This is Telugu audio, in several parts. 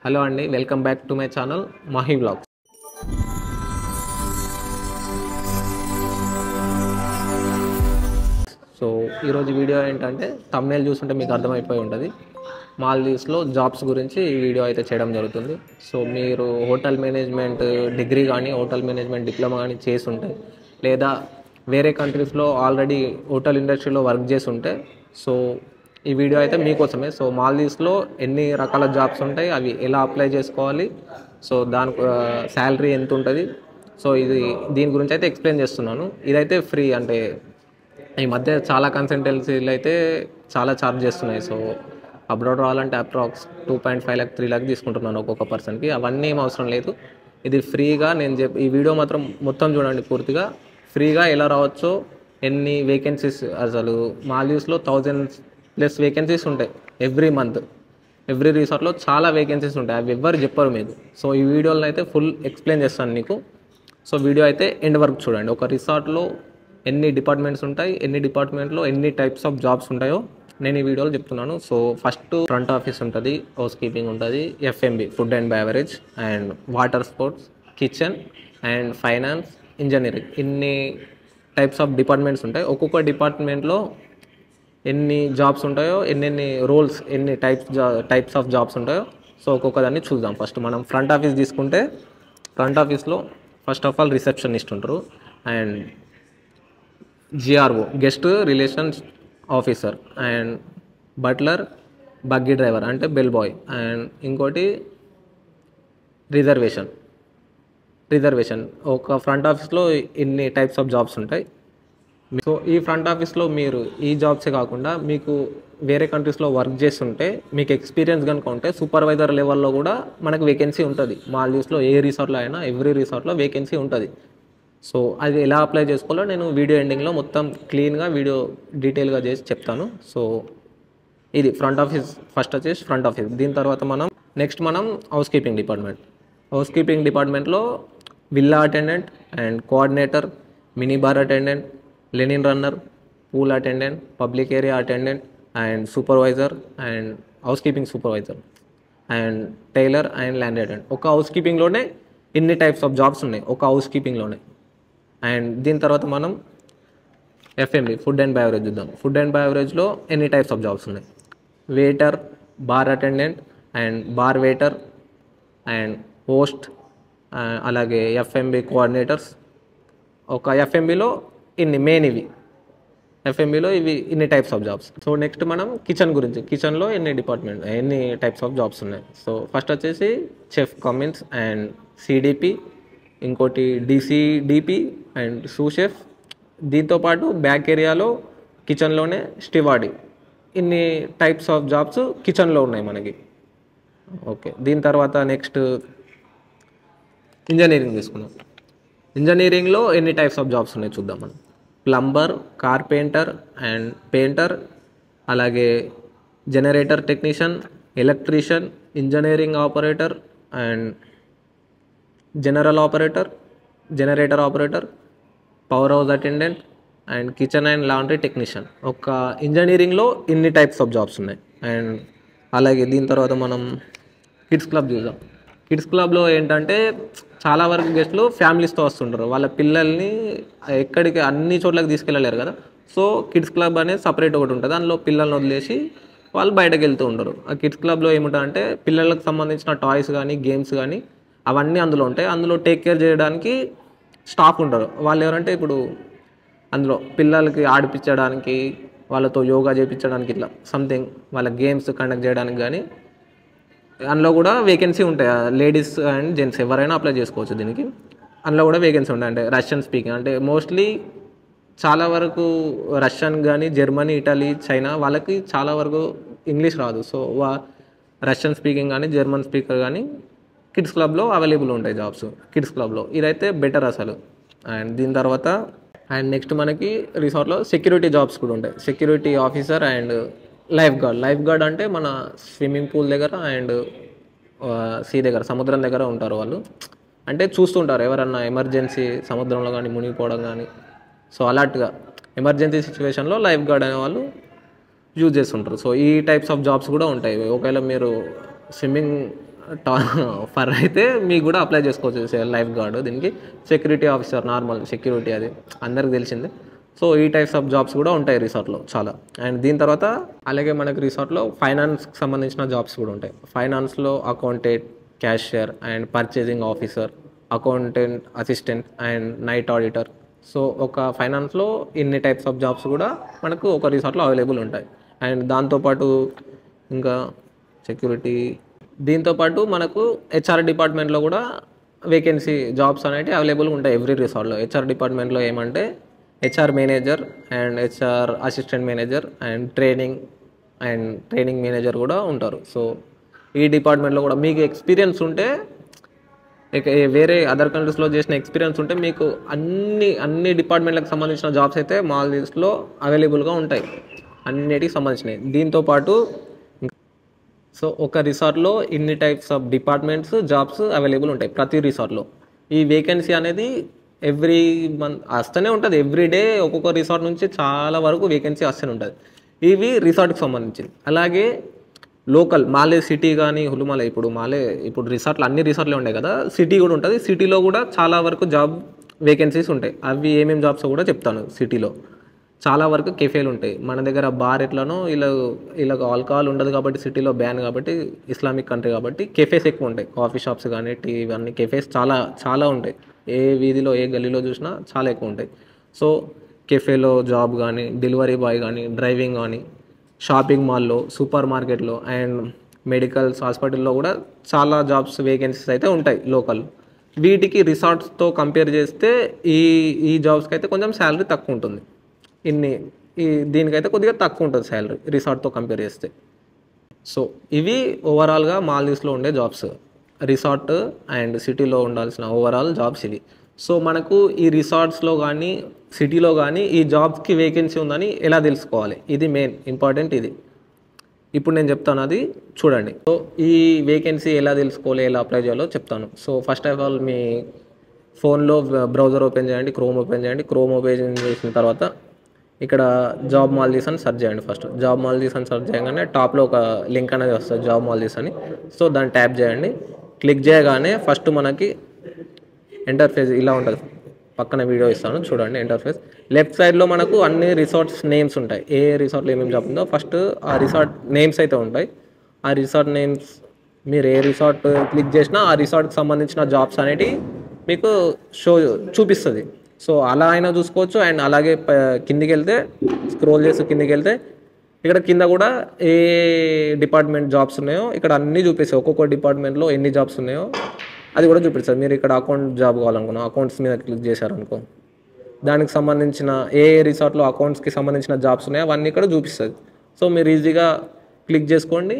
హలో అండి, welcome back to my channel Mahi vlogs. So ఈరోజు వీడియో ఏంటంటే థంబ్నెయిల్ చూస్తుంటే మీకు అర్థమైపోయి ఉంటుంది. మాల్దీవ్స్లో జాబ్స్ గురించి ఈ వీడియో అయితే చేయడం జరుగుతుంది. సో మీరు హోటల్ మేనేజ్మెంట్ డిగ్రీ కానీ హోటల్ మేనేజ్మెంట్ డిప్లొమా కానీ చేసి ఉంటే, లేదా వేరే కంట్రీస్లో ఆల్రెడీ హోటల్ ఇండస్ట్రీలో వర్క్ చేసి ఉంటే, సో ఈ వీడియో అయితే మీకోసమే. సో మాల్దీవ్స్లో ఎన్ని రకాల జాబ్స్ ఉంటాయి, అవి ఎలా అప్లై చేసుకోవాలి, సో దానికి శాలరీ ఎంత ఉంటుంది, సో దీని గురించి అయితే ఎక్స్ప్లెయిన్ చేస్తున్నాను. ఇదైతే ఫ్రీ, అంటే ఈ మధ్య చాలా కన్సల్టెన్సీలు అయితే చాలా ఛార్జ్ చేస్తున్నాయి. సో అబ్రాడ్ రావాలంటే అప్రాక్స్ 2.5 lakh 3 lakh తీసుకుంటున్నాను ఒక్కొక్క పర్సన్కి. అవన్నీ ఏం అవసరం లేదు, ఇది ఫ్రీగా నేను ఈ వీడియో మాత్రం మొత్తం చూడండి పూర్తిగా. ఫ్రీగా ఎలా రావచ్చో, ఎన్ని వేకెన్సీస్, అసలు మాల్దీవ్స్లో 1000+ వేకెన్సీస్ ఉంటాయి ఎవ్రీ మంత్. ఎవ్రీ రిసార్ట్లో చాలా వేకెన్సీస్ ఉంటాయి, అవి ఎవ్వరు చెప్పరు మీకు. సో ఈ వీడియోలో అయితే ఫుల్ ఎక్స్ప్లెయిన్ చేస్తాను మీకు. సో వీడియో అయితే ఎండ్ వరకు చూడండి. ఒక రిసార్ట్లో ఎన్ని డిపార్ట్మెంట్స్ ఉంటాయి, ఎన్ని డిపార్ట్మెంట్లో ఎన్ని టైప్స్ ఆఫ్ జాబ్స్ ఉంటాయో నేను ఈ వీడియోలో చెప్తున్నాను. సో ఫస్ట్ ఫ్రంట్ ఆఫీస్ ఉంటుంది, హౌస్ కీపింగ్ ఉంటుంది, F and B food and beverage, and water sports, kitchen and finance, engineering. ఇన్ని టైప్స్ ఆఫ్ డిపార్ట్మెంట్స్ ఉంటాయి. ఒక్కొక్క డిపార్ట్మెంట్లో ఎన్ని జాబ్స్ ఉంటాయో, ఎన్ని రోల్స్, ఎన్ని టైప్స్ ఆఫ్ జాబ్స్ ఉంటాయో, సో ఒక్కొక్క దాన్ని చూద్దాం. ఫస్ట్ మనం ఫ్రంట్ ఆఫీస్ తీసుకుంటే, ఫ్రంట్ ఆఫీస్లో ఫస్ట్ ఆఫ్ ఆల్ రిసెప్షనిస్ట్ ఉంటారు, and GRO guest relations officer, and butler, buggy driver అంటే బెల్ బాయ్, అండ్ ఇంకోటి రిజర్వేషన్. ఒక ఫ్రంట్ ఆఫీస్లో ఇన్ని టైప్స్ ఆఫ్ జాబ్స్ ఉంటాయి. సో ఈ ఫ్రంట్ ఆఫీస్లో మీరు ఈ జాబ్సే కాకుండా మీకు వేరే కంట్రీస్లో వర్క్ చేస్తుంటే, మీకు ఎక్స్పీరియన్స్ కనుక ఉంటే సూపర్వైజర్ లెవెల్లో కూడా మనకు వేకెన్సీ ఉంటుంది. మాల్దీవ్స్లో ఏ రిసార్ట్లో అయినా ఎవ్రీ రిసార్ట్లో వేకెన్సీ ఉంటుంది. సో అది ఎలా అప్లై చేసుకోవాలో నేను వీడియో ఎండింగ్లో మొత్తం క్లీన్గా వీడియో డీటెయిల్గా చేసి చెప్తాను. సో ఇది ఫ్రంట్ ఆఫీస్, ఫస్ట్ వచ్చేసి ఫ్రంట్ ఆఫీస్. దీని తర్వాత నెక్స్ట్ మనం హౌస్ కీపింగ్ డిపార్ట్మెంట్లో villa attendant, and coordinator, mini bar attendant, linen runner, pool attendant, public area attendant, and supervisor, and housekeeping supervisor, and tailor, and land attendant. ఒక హౌస్ కీపింగ్లోనే ఇన్ని టైప్స్ ఆఫ్ జాబ్స్ ఉన్నాయి, ఒక హౌస్ కీపింగ్లోనే. అండ్ దీని తర్వాత మనం ఎఫ్ఎంబి ఫుడ్ అండ్ బెవరేజ్ చూద్దాం. ఫుడ్ అండ్ బెవరేజ్లో ఎన్ని టైప్స్ ఆఫ్ జాబ్స్ ఉన్నాయి. Waiter, bar attendant, and bar waiter, and host, అలాగే ఎఫ్ఎంబి కోఆర్డినేటర్స్. ఒక ఎఫ్ఎంబిలో ఇన్ని types of jobs. So next మనం కిచెన్ గురించి. కిచెన్లో ఎన్ని టైప్స్ ఆఫ్ జాబ్స్ ఉన్నాయి. సో ఫస్ట్ వచ్చేసి చెఫ్ కమిన్స్ అండ్ సిడిపి, ఇంకోటి డిసిడిపి అండ్ సూ షెఫ్. దీంతోపాటు బ్యాక్ ఏరియాలో కిచెన్లోనే స్టివార్డి. ఇన్ని టైప్స్ ఆఫ్ జాబ్స్ కిచెన్లో ఉన్నాయి మనకి. ఓకే, దీని తర్వాత నెక్స్ట్ ఇంజనీరింగ్ తీసుకున్నాం. ఇంజనీరింగ్లో ఎన్ని టైప్స్ ఆఫ్ జాబ్స్ ఉన్నాయి చూద్దాం మనం. ప్లంబర్, కార్పెంటర్ అండ్ పెయింటర్, అలాగే generator technician, electrician, engineering operator, and generator operator, power house attendant, and kitchen and laundry technician. ఒక ఇంజనీరింగ్లో ఇన్ని టైప్స్ ఆఫ్ జాబ్స్ ఉన్నాయి. అండ్ అలాగే దీని తర్వాత మనం కిడ్స్ క్లబ్ చూద్దాం. కిడ్స్ క్లబ్లో ఏంటంటే చాలా వరకు గెస్ట్లు ఫ్యామిలీస్తో వస్తుంటారు, వాళ్ళ పిల్లల్ని ఎక్కడికి అన్ని చోట్లకి తీసుకెళ్ళలేరు కదా. సో కిడ్స్ క్లబ్ అనేది సపరేట్ ఒకటి ఉంటుంది, అందులో పిల్లల్ని వదిలేసి వాళ్ళు బయటకు వెళ్తూ ఉంటారు. ఆ కిడ్స్ క్లబ్లో ఏముంటుందంటే పిల్లలకు సంబంధించిన టాయ్స్ కానీ గేమ్స్ కానీ అవన్నీ అందులో ఉంటాయి. అందులో టేక్ కేర్ చేయడానికి స్టాఫ్ ఉంటారు. వాళ్ళు ఎవరంటే ఇప్పుడు అందులో పిల్లలకి ఆడిపించడానికి, వాళ్ళతో యోగా చేయించడానికి, ఇట్లా సంథింగ్ వాళ్ళ గేమ్స్ కండక్ట్ చేయడానికి కానీ అందులో కూడా వేకెన్సీ ఉంటాయి. లేడీస్ అండ్ జెంట్స్ ఎవరైనా అప్లై చేసుకోవచ్చు దీనికి. అందులో కూడా వేకెన్సీ ఉంటాయి. అంటే రష్యన్ స్పీకింగ్, అంటే మోస్ట్లీ చాలా వరకు రష్యన్ కానీ, జర్మనీ, ఇటలీ, చైనా వాళ్ళకి చాలా వరకు ఇంగ్లీష్ రాదు. సో రష్యన్ స్పీకింగ్ కానీ, జర్మన్ స్పీకర్ కానీ కిడ్స్ క్లబ్లో అవైలబుల్ ఉంటాయి జాబ్స్. కిడ్స్ క్లబ్లో ఇదైతే బెటర్ అసలు. అండ్ దీని తర్వాత నెక్స్ట్ మనకి రిసార్ట్లో సెక్యూరిటీ జాబ్స్ కూడా ఉంటాయి. Security officer and lifeguard అంటే మన స్విమ్మింగ్ పూల్ దగ్గర అండ్ సీ దగ్గర, సముద్రం దగ్గర ఉంటారు వాళ్ళు. అంటే చూస్తుంటారు ఎవరన్నా ఎమర్జెన్సీ సముద్రంలో కానీ మునిగిపోవడం కానీ. సో అలర్ట్గా ఎమర్జెన్సీ సిచ్యువేషన్లో లైఫ్ గార్డ్ అనే వాళ్ళు యూజ్ చేస్తుంటారు. సో ఈ టైప్స్ ఆఫ్ జాబ్స్ కూడా ఉంటాయి. ఒకవేళ మీరు స్విమ్మింగ్ ఫర్ అయితే మీకు కూడా అప్లై చేసుకోవచ్చు లైఫ్ గార్డ్. దీనికి సెక్యూరిటీ ఆఫీసర్, నార్మల్ సెక్యూరిటీ, అది అందరికి తెలిసిందే. సో ఈ టైప్స్ ఆఫ్ జాబ్స్ కూడా ఉంటాయి రిసార్ట్లో చాలా. అండ్ దీని తర్వాత అలాగే మనకి రిసార్ట్లో ఫైనాన్స్కి సంబంధించిన జాబ్స్ కూడా ఉంటాయి. ఫైనాన్స్లో accountant, cashier and purchasing officer, accountant assistant and night auditor. So ఒక ఫైనాన్స్లో ఇన్ని టైప్స్ ఆఫ్ జాబ్స్ కూడా మనకు ఒక రిసార్ట్లో అవైలబుల్ ఉంటాయి. అండ్ దాంతోపాటు ఇంకా సెక్యూరిటీ, దీంతోపాటు మనకు హెచ్ఆర్ డిపార్ట్మెంట్లో కూడా వేకెన్సీ జాబ్స్ అనేవి అవైలబుల్గా ఉంటాయి ఎవ్రీ రిసార్ట్లో. హెచ్ఆర్ డిపార్ట్మెంట్లో ఏమంటే HR manager and HR assistant manager and training manager కూడా ఉంటారు. సో ఈ డిపార్ట్మెంట్లో కూడా మీకు ఎక్స్పీరియన్స్ ఉంటే, వేరే అదర్ కంట్రీస్లో చేసిన ఎక్స్పీరియన్స్ ఉంటే మీకు అన్ని డిపార్ట్మెంట్లకు సంబంధించిన జాబ్స్ అయితే మాల్దీవ్స్లో అవైలబుల్గా ఉంటాయి, అన్నిటికి సంబంధించినవి. దీంతోపాటు సో ఒక రిసార్ట్లో ఇన్ని types of departments jobs available ఉంటాయి ప్రతి రిసార్ట్లో. ఈ వేకెన్సీ అనేది ఎవ్రీ మంత్ వస్తూనే ఉంటుంది. ఎవ్రీ డే ఒక్కొక్క రిసార్ట్ నుంచి చాలా వరకు వేకెన్సీ వస్తూనే ఉంటుంది. ఇవి రిసార్ట్కి సంబంధించింది. అలాగే లోకల్ మాలే సిటీ కానీ హులుమాలే, ఇప్పుడు రిసార్ట్లు అన్ని రిసార్ట్లే ఉంటాయి కదా, సిటీ కూడా ఉంటుంది. సిటీలో కూడా చాలా వరకు జాబ్ వేకెన్సీస్ ఉంటాయి. అవి ఏమేమి జాబ్స్ కూడా చెప్తాను. సిటీలో చాలా వరకు కెఫేలు ఉంటాయి. మన దగ్గర బార్ ఎట్లనో ఇలా ఆల్కహాల్ ఉండదు కాబట్టి సిటీలో బ్యాన్ కాబట్టి, ఇస్లామిక్ కంట్రీ కాబట్టి కెఫేస్ ఎక్కువ ఉంటాయి. కాఫీ షాప్స్ కానీ టీ ఇవన్నీ కెఫేస్ చాలా చాలా ఉంటాయి. ఏ వీధిలో ఏ గల్లీలో చూసినా చాలా ఎక్కువ ఉంటాయి. సో కెఫేలో జాబ్ కానీ, డెలివరీ బాయ్ కానీ, డ్రైవింగ్ కానీ, షాపింగ్ మాల్లో, సూపర్ మార్కెట్లో అండ్ మెడికల్స్ హాస్పిటల్లో కూడా చాలా జాబ్స్ వేకెన్సీస్ అయితే ఉంటాయి లోకల్. వీటికి రిసార్ట్స్తో కంపేర్ చేస్తే ఈ జాబ్స్కి అయితే కొంచెం శాలరీ తక్కువ ఉంటుంది. దీనికైతే కొద్దిగా తక్కువ ఉంటుంది శాలరీ రిసార్ట్తో కంపేర్ చేస్తే. సో ఇవి ఓవరాల్గా మాల్దీవ్స్లో ఉండే జాబ్స్, రిసార్ట్ అండ్ సిటీలో ఉండాల్సిన ఓవరాల్ జాబ్స్ ఇవి. సో మనకు ఈ రిసార్ట్స్లో కానీ సిటీలో కానీ ఈ జాబ్స్కి వేకెన్సీ ఉందని ఎలా తెలుసుకోవాలి, ఇది మెయిన్ ఇంపార్టెంట్. ఇది ఇప్పుడు నేను చెప్తాను, అది చూడండి. సో ఈ వేకెన్సీ ఎలా తెలుసుకోవాలి, ఎలా అప్లై చేయాలో చెప్తాను. సో ఫస్ట్ ఆఫ్ ఆల్ మీ ఫోన్లో బ్రౌజర్ ఓపెన్ చేయండి, క్రోమ్ ఓపెన్ చేయండి. క్రోమ్ ఓపెన్ చేసిన తర్వాత ఇక్కడ జాబ్ మాల్దీవ్స్ అని సెర్చ్ చేయండి. ఫస్ట్ జాబ్ మాల్దీవ్స్ అని సెర్చ్ చేయగానే టాప్లో ఒక లింక్ అనేది వస్తుంది, జాబ్ మాల్దీవ్స్ అని. సో దాన్ని ట్యాప్ చేయండి. క్లిక్ చేయగానే ఫస్ట్ మనకి ఇంటర్ఫేస్ ఇలా ఉంటుంది. పక్కన వీడియో ఇస్తాను చూడండి. ఇంటర్ఫేస్ లెఫ్ట్ సైడ్లో మనకు అన్ని రిసార్ట్స్ నేమ్స్ ఉంటాయి. ఏ రిసార్ట్లో ఏమేమి జాబ్ ఉందో ఫస్ట్ ఆ రిసార్ట్ నేమ్స్ అయితే ఉంటాయి. ఆ రిసార్ట్ నేమ్స్ మీరు ఏ రిసార్ట్ క్లిక్ చేసినా ఆ రిసార్ట్కి సంబంధించిన జాబ్స్ అనేవి మీకు చూపిస్తుంది. సో అలా అయినా చూసుకోవచ్చు. అండ్ అలాగే కిందికి వెళ్తే, స్క్రోల్ చేసి కిందికి వెళ్తే ఇక్కడ కింద కూడా ఏ డిపార్ట్మెంట్ జాబ్స్ ఉన్నాయో ఇక్కడ అన్నీ చూపిస్తాయి. ఒక్కొక్క డిపార్ట్మెంట్లో ఎన్ని జాబ్స్ ఉన్నాయో అది కూడా చూపిస్తుంది. మీరు ఇక్కడ అకౌంట్ జాబ్ కావాలనుకున్నా అకౌంట్స్ మీద క్లిక్ చేశారనుకో, దానికి సంబంధించిన ఏ రిసార్ట్లో అకౌంట్స్కి సంబంధించిన జాబ్స్ ఉన్నాయో అవన్నీ ఇక్కడ చూపిస్తుంది. సో మీరు ఈజీగా క్లిక్ చేసుకోండి.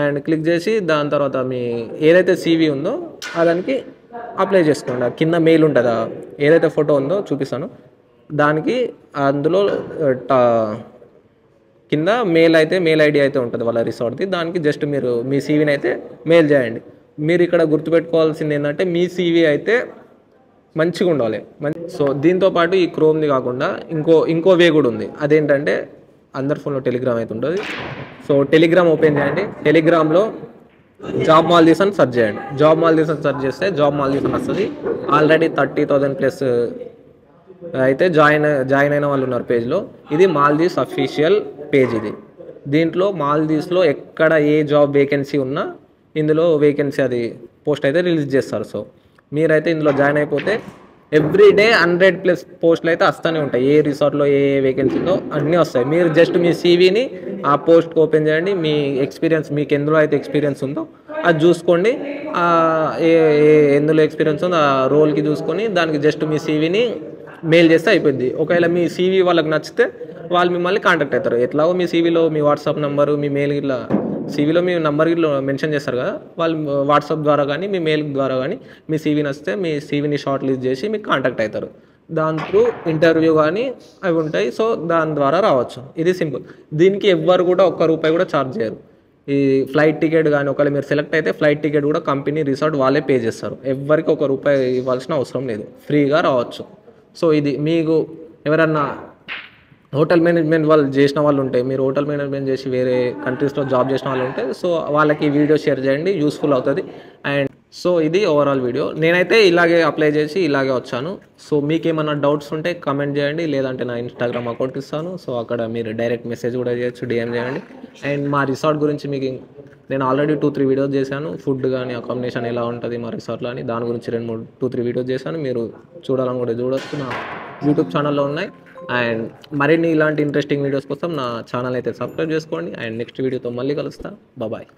అండ్ క్లిక్ చేసి దాని తర్వాత మీ ఏదైతే CV ఉందో దానికి అప్లై చేసుకోండి. కింద మెయిల్ ఉంటుందా, ఏదైతే ఫోటో ఉందో చూపిస్తాను, దానికి అందులో కింద మెయిల్ ID అయితే ఉంటుంది వాళ్ళ రిసార్ట్ది. దానికి జస్ట్ మీరు మీ CVని అయితే మెయిల్ చేయండి. మీరు ఇక్కడ గుర్తుపెట్టుకోవాల్సింది ఏంటంటే మీ CV అయితే మంచిగా ఉండాలి. సో దీంతోపాటు ఈ క్రోమ్ది కాకుండా ఇంకో వే కూడా ఉంది. అదేంటంటే అందరి ఫోన్లో టెలిగ్రామ్ అయితే ఉంటుంది. సో టెలిగ్రామ్ ఓపెన్ చేయండి. టెలిగ్రామ్లో జాబ్ మాల్దీవ్స్ అని సెర్చ్ చేయండి. జాబ్ మాల్దీవ్స్ అని సెర్చ్ చేస్తే జాబ్ మాల్దీవ్స్ అని వస్తుంది. ఆల్రెడీ 30,000+ అయితే జాయిన్ అయిన వాళ్ళు ఉన్నారు పేజ్లో. ఇది మాల్దీవ్స్ అఫీషియల్ పేజ్. దీంట్లో మాల్దీవ్స్లో ఎక్కడ ఏ జాబ్ వేకెన్సీ ఉన్నా ఇందులో వేకెన్సీ అది పోస్ట్ అయితే రిలీజ్ చేస్తారు. సో మీరైతే ఇందులో జాయిన్ అయిపోతే ఎవ్రీ డే 100+ పోస్టులు అయితే వస్తూనే ఉంటాయి. ఏ రిసార్ట్లో ఏ వేకెన్సీలో అన్నీ వస్తాయి. మీరు జస్ట్ మీ CVని ఆ పోస్ట్కి ఓపెన్ చేయండి. మీ ఎక్స్పీరియన్స్ మీకు ఎందులో అయితే ఎక్స్పీరియన్స్ ఉందో అది చూసుకోండి. ఎందులో ఎక్స్పీరియన్స్ ఉందో ఆ రోల్కి చూసుకొని దానికి జస్ట్ మీ CVని మెయిల్ చేస్తే అయిపోద్ది. ఒకవేళ మీ CV వాళ్ళకి నచ్చితే వాళ్ళు మిమ్మల్ని కాంటాక్ట్ అవుతారు. ఎట్లాగో మీ CVలో మీ వాట్సాప్ నెంబరు, మీ మెయిల్ ఇట్లా CVలో మీ నెంబర్ ఇట్లా మెన్షన్ చేస్తారు కదా, వాళ్ళు వాట్సాప్ ద్వారా కానీ మీ మెయిల్ ద్వారా కానీ మీ CV నచ్చితే మీ CVని షార్ట్ లిస్ట్ చేసి మీకు కాంటాక్ట్ అవుతారు. దాని త్రూ ఇంటర్వ్యూ కానీ అవి ఉంటాయి. సో దాని ద్వారా రావచ్చు. ఇది సింపుల్. దీనికి ఎవ్వరు కూడా ₹1 కూడా ఛార్జ్ చేయరు. ఈ ఫ్లైట్ టికెట్ కానీ ఒకవేళ మీరు సెలెక్ట్ అయితే ఫ్లైట్ టికెట్ కూడా కంపెనీ రిసార్ట్ వాళ్ళే పే చేస్తారు. ఎవ్వరికి ₹1 ఇవ్వాల్సిన అవసరం లేదు, ఫ్రీగా రావచ్చు. సో ఇది మీకు ఎవరన్నా హోటల్ మేనేజ్మెంట్ వాళ్ళు చేసిన వాళ్ళు ఉంటే, మీరు హోటల్ మేనేజ్మెంట్ చేసి వేరే కంట్రీస్లో జాబ్ చేసిన వాళ్ళు ఉంటే, సో వాళ్ళకి ఈ వీడియో షేర్ చేయండి, యూస్ఫుల్ అవుతుంది. అండ్ సో ఇది ఓవరాల్ వీడియో. నేనైతే ఇలాగే అప్లై చేసి ఇలాగే వచ్చాను. సో మీకేమన్నా డౌట్స్ ఉంటే కమెంట్ చేయండి, లేదంటే నా ఇన్స్టాగ్రామ్ అకౌంట్ ఇస్తాను. సో అక్కడ మీరు డైరెక్ట్ మెసేజ్ కూడా చేయొచ్చు, డిఎం చేయండి. అండ్ మా రిసార్ట్ గురించి మీకు నేను ఆల్రెడీ 2-3 వీడియోస్ చేశాను. ఫుడ్ కానీ అకామిడేషన్ ఎలా ఉంటుంది మా రిసార్ట్లో అని, దాని గురించి 2-3 వీడియోస్ చేశాను. మీరు చూడాలని కూడా చూడొచ్చు, నా యూట్యూబ్ ఛానల్లో ఉన్నాయి. అండ్ మరిన్ని ఇలాంటి ఇంట్రెస్టింగ్ వీడియోస్ కోసం నా ఛానల్ అయితే సబ్స్క్రైబ్ చేసుకోండి. అండ్ నెక్స్ట్ వీడియోతో మళ్ళీ కలుస్తా. బాయ్.